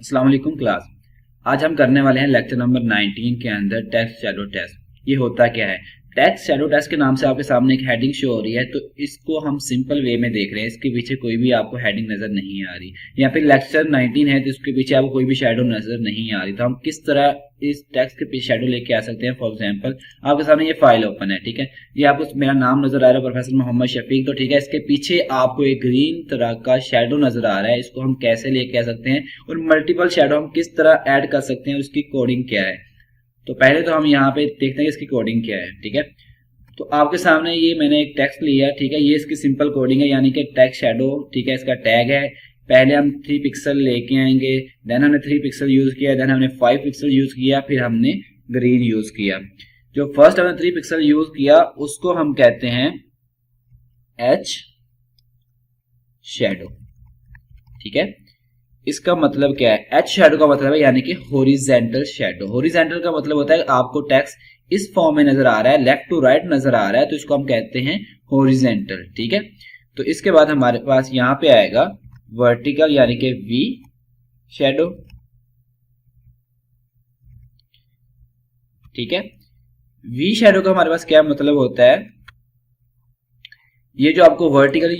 अस्सलाम वालेकुम क्लास। आज हम करने वाले हैं लेक्चर नंबर 19 के अंदर टेक्स्ट शैडो टेस्ट। ये होता क्या है? टेक्स्ट शैडो टेस्ट के नाम से आपके सामने एक हेडिंग शो हो रही है, तो इसको हम सिंपल वे में देख रहे हैं। इसके पीछे कोई भी आपको हेडिंग नजर नहीं आ रही। यहाँ पे लेक्चर 19 है तो इसके पीछे आपको कोई भी शैडो नजर नहीं आ रही। तो हम किस तरह इस टेक्स्ट के पीछे शैडो लेके आ सकते हैं? फॉर एग्जाम्पल आपके सामने ये फाइल ओपन है, ठीक है। ये आपको मेरा नाम नजर आ रहा है, प्रोफेसर मोहम्मद शफीक। तो ठीक है, इसके पीछे आपको एक ग्रीन तरह का शैडो नजर आ रहा है। इसको हम कैसे लेके आ सकते हैं और मल्टीपल शैडो हम किस तरह ऐड कर सकते हैं, उसकी कोडिंग क्या है? तो पहले तो हम यहाँ पे देखते हैं इसकी कोडिंग क्या है, ठीक है। तो आपके सामने ये मैंने एक टेक्स्ट लिया, ठीक है। ये इसकी सिंपल कोडिंग है, यानी कि टेक्स्ट शैडो, ठीक है। इसका टैग है। पहले हम 3 पिक्सल लेके आएंगे, देन हमने 3 पिक्सल यूज किया, देन हमने 5 पिक्सल यूज किया, फिर हमने ग्रीन यूज किया। जो फर्स्ट हमने 3 पिक्सल यूज किया उसको हम कहते हैं एच शैडो, ठीक है। इसका मतलब क्या है? एच शैडो का मतलब है यानी कि हॉरिजेंटल शैडो। हॉरिजेंटल का मतलब होता है आपको टेक्स्ट इस फॉर्म में नजर आ रहा है, लेफ्ट टू राइट नजर आ रहा है, तो इसको हम कहते हैं हॉरिजेंटल, ठीक है। तो इसके बाद हमारे पास यहां पे आएगा वर्टिकल यानी कि वी शैडो, ठीक है। वी शैडो का हमारे पास क्या मतलब होता है? ये जो आपको वर्टिकल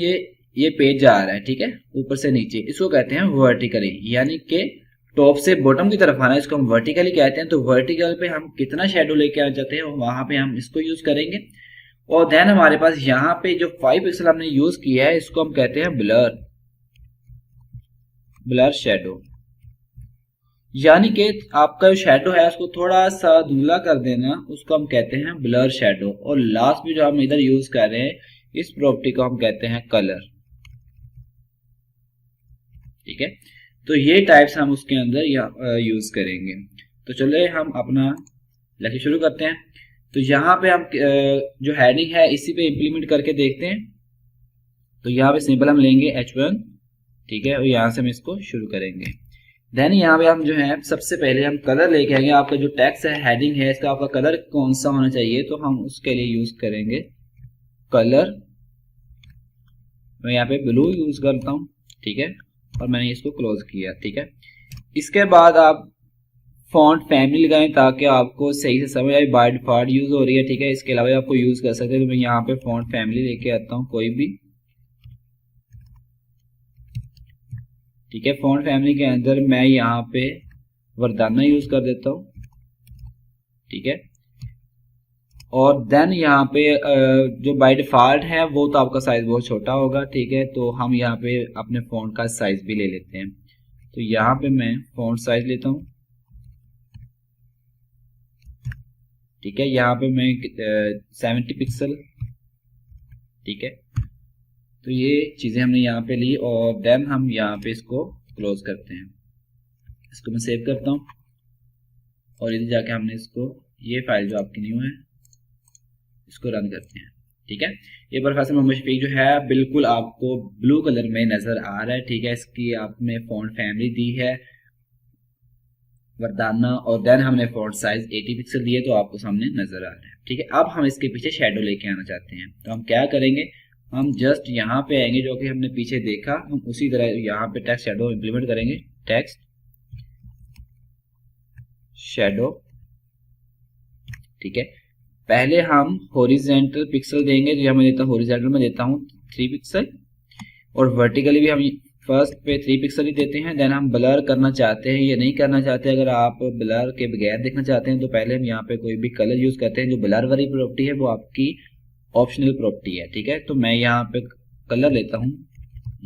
ये पेज जा रहा है, ठीक है, ऊपर से नीचे, इसको कहते हैं वर्टिकली, यानी कि टॉप से बॉटम की तरफ आना, इसको हम वर्टिकली कहते हैं। तो वर्टिकल पे हम कितना शेडो लेके आना चाहते हैं वहां पे हम इसको यूज करेंगे। और देन हमारे पास यहाँ पे जो 5 पिक्सल हमने यूज किया है इसको हम कहते हैं ब्लर शेडो, यानी कि आपका जो शेडो है उसको थोड़ा सा धुंधला कर देना, उसको हम कहते हैं ब्लर शेडो। और लास्ट में जो हम इधर यूज कर रहे हैं इस प्रॉपर्टी को हम कहते हैं कलर, ठीक है। तो ये टाइप्स हम उसके अंदर यूज करेंगे। तो चलिए हम अपना लेक्चर शुरू करते हैं। तो यहाँ पे हम जो हेडिंग है इसी पे इंप्लीमेंट करके देखते हैं। तो यहाँ पे सिंपल हम लेंगे H1, ठीक है, और यहाँ से हम इसको शुरू करेंगे। देन यहाँ पे हम जो है सबसे पहले हम कलर लेके आएंगे। आपका जो टेक्स्ट है, हेडिंग है, इसका आपका कलर कौन सा होना चाहिए, तो हम उसके लिए यूज करेंगे कलर। मैं यहाँ पे ब्लू यूज करता हूँ, ठीक है, और मैंने इसको क्लोज किया, ठीक है। इसके बाद आप फॉन्ट फैमिली लगाएं ताकि आपको सही से समझ आए। बाय डिफॉल्ट यूज हो रही है, ठीक है, इसके अलावा आपको यूज कर सकते हैं। तो मैं यहाँ पे फॉन्ट फैमिली लेके आता हूँ कोई भी, ठीक है। फॉन्ट फैमिली के अंदर मैं यहाँ पे वर्दाना यूज कर देता हूँ, ठीक है। और देन यहाँ पे जो बाय डिफॉल्ट है वो तो आपका साइज बहुत छोटा होगा, ठीक है। तो हम यहाँ पे अपने फॉन्ट का साइज भी ले लेते हैं। तो यहाँ पे मैं फॉन्ट साइज लेता हूँ, ठीक है। यहाँ पे मैं 70 पिक्सल, ठीक है। तो ये चीजें हमने यहाँ पे ली और देन हम यहाँ पे इसको क्लोज करते हैं। इसको मैं सेव करता हूँ और इधर जाके हमने इसको, ये फाइल जो आपकी न्यू है, इसको रन करते हैं, ठीक है। ये प्रोफेसर मोहम्मद शफीक जो है बिल्कुल आपको ब्लू कलर में नजर आ रहा है, ठीक है। इसकी आपने फॉन्ट फैमिली दी है वर्दाना और देन हमने फॉन्ट साइज 80 पिक्सल दिए, तो आपको सामने नजर आ रहा है, ठीक है। अब हम इसके पीछे शेडो लेके आना चाहते हैं, तो हम क्या करेंगे? हम जस्ट यहाँ पे आएंगे, जो कि हमने पीछे देखा, हम उसी तरह यहाँ पे टेक्स्ट शेडो इंप्लीमेंट करेंगे। टेक्स्ट शेडो, ठीक है। पहले हम हॉरिजेंटल पिक्सल देंगे, तो मैं देता हूँ हॉरिजेंटल में देता हूँ 3 पिक्सल, और वर्टिकली भी हम फर्स्ट पे 3 पिक्सल ही देते हैं। देन हम ब्लर करना चाहते हैं या नहीं करना चाहते, अगर आप ब्लर के बगैर देखना चाहते हैं तो पहले हम यहाँ पे कोई भी कलर यूज करते हैं। जो ब्लर वाली प्रॉपर्टी है वो आपकी ऑप्शनल प्रॉपर्टी है, ठीक है। तो मैं यहाँ पे कलर लेता हूँ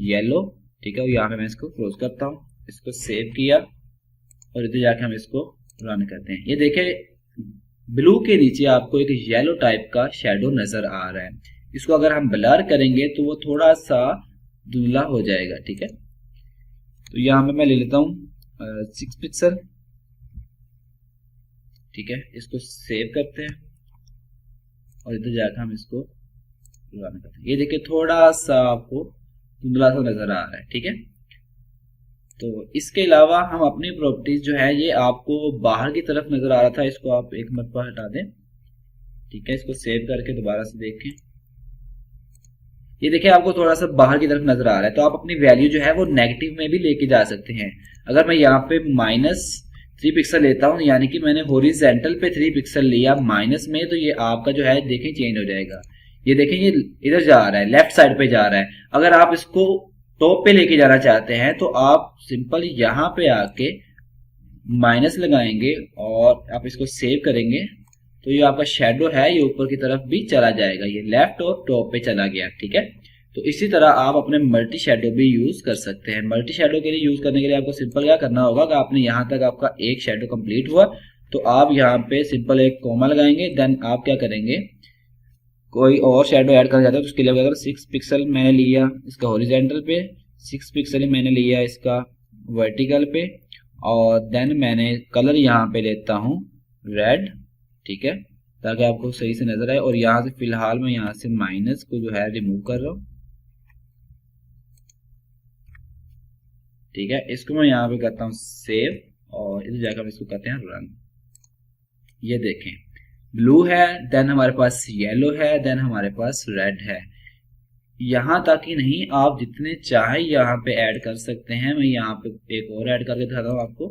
येलो, ठीक है, और यहाँ पे मैं इसको क्लोज करता हूँ, इसको सेव किया और इधर जाके हम इसको रन करते हैं। ये देखें ब्लू के नीचे आपको एक येलो टाइप का शेडो नजर आ रहा है। इसको अगर हम ब्लर करेंगे तो वो थोड़ा सा धुंधला हो जाएगा, ठीक है। तो यहाँ पे मैं ले लेता हूँ 6 पिक्सल, ठीक है। इसको सेव करते हैं और इधर जाकर हम इसको रन करते हैं। ये देखिए थोड़ा सा आपको धुंधला सा नजर आ रहा है, ठीक है। तो इसके अलावा हम अपनी प्रॉपर्टीज जो है, ये आपको बाहर की तरफ नजर आ रहा था, इसको आप एक मरतबा हटा दें, ठीक है। इसको सेव करके दोबारा से देखें। ये देखिए आपको थोड़ा सा बाहर की तरफ नजर आ रहा है, तो आप अपनी वैल्यू जो है वो नेगेटिव में भी लेके जा सकते हैं। अगर मैं यहाँ पे -3 पिक्सल लेता हूँ, यानी कि मैंने हॉरिजॉन्टल पे 3 पिक्सल लिया माइनस में, तो ये आपका जो है देखें चेंज हो जाएगा। ये देखें ये इधर जा रहा है, लेफ्ट साइड पे जा रहा है। अगर आप इसको टॉप पे लेके जाना चाहते हैं तो आप सिंपल यहाँ पे आके माइनस लगाएंगे और आप इसको सेव करेंगे, तो ये आपका शेडो है ये ऊपर की तरफ भी चला जाएगा, ये लेफ्ट और टॉप पे चला गया। ठीक है, तो इसी तरह आप अपने मल्टी शेडो भी यूज कर सकते हैं। मल्टी शेडो के लिए यूज करने के लिए आपको सिंपल क्या करना होगा कि आपने यहाँ तक आपका एक शेडो कंप्लीट हुआ, तो आप यहाँ पे सिंपल एक कॉमा लगाएंगे। देन आप क्या करेंगे, कोई और शेडो ऐड करना चाहते हो तो उसके लिए अगर 6 पिक्सल मैंने लिया इसका हॉरिजॉन्टल पे, 6 पिक्सल ही मैंने लिया इसका वर्टिकल पे, और देन मैंने कलर यहाँ पे लेता हूँ रेड। ठीक है, ताकि आपको सही से नजर आए। और यहाँ से फिलहाल मैं यहाँ से माइनस को जो है रिमूव कर रहा हूँ। ठीक है, इसको मैं यहाँ पे करता हूँ सेव, और इधर जाकर इसको करते हैं रन। ये देखें ब्लू है, देन हमारे पास येलो है, देन हमारे पास रेड है। यहाँ तक ही नहीं, आप जितने चाहे यहाँ पे ऐड कर सकते हैं। मैं यहाँ पे एक और ऐड करके दिखाता हूँ आपको।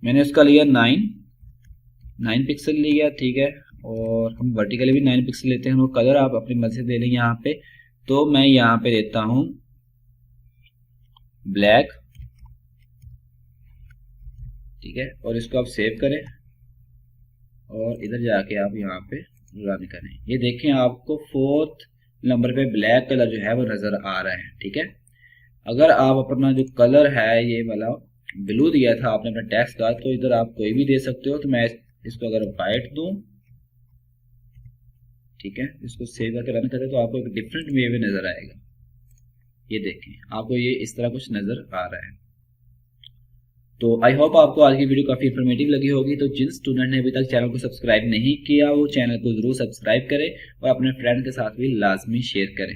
मैंने उसका लिया 9 पिक्सल लिया। ठीक है, और हम वर्टिकली भी 9 पिक्सल लेते हैं। वो कलर आप अपनी मर्जी से दे लेंगे यहाँ पे। तो मैं यहाँ पे देता हूँ ब्लैक। ठीक है, और इसको आप सेव करें और इधर जाके आप यहाँ पे रन करें। ये देखें आपको 4th नंबर पे ब्लैक कलर जो है वो नजर आ रहा है। ठीक है, अगर आप अपना जो कलर है ये वाला ब्लू दिया था आपने अपना टेक्स्ट का, तो इधर आप कोई भी दे सकते हो। तो मैं इसको अगर वाइट दूं, ठीक है, इसको सेव करके रन करें तो आपको एक डिफरेंट वे में नजर आएगा। ये देखें आपको ये इस तरह कुछ नजर आ रहा है। तो आई होप आपको आज की वीडियो काफी इन्फॉर्मेटिव लगी होगी। तो जिन स्टूडेंट ने अभी तक चैनल को सब्सक्राइब नहीं किया वो चैनल को जरूर सब्सक्राइब करें और अपने फ्रेंड के साथ भी लाजमी शेयर करें।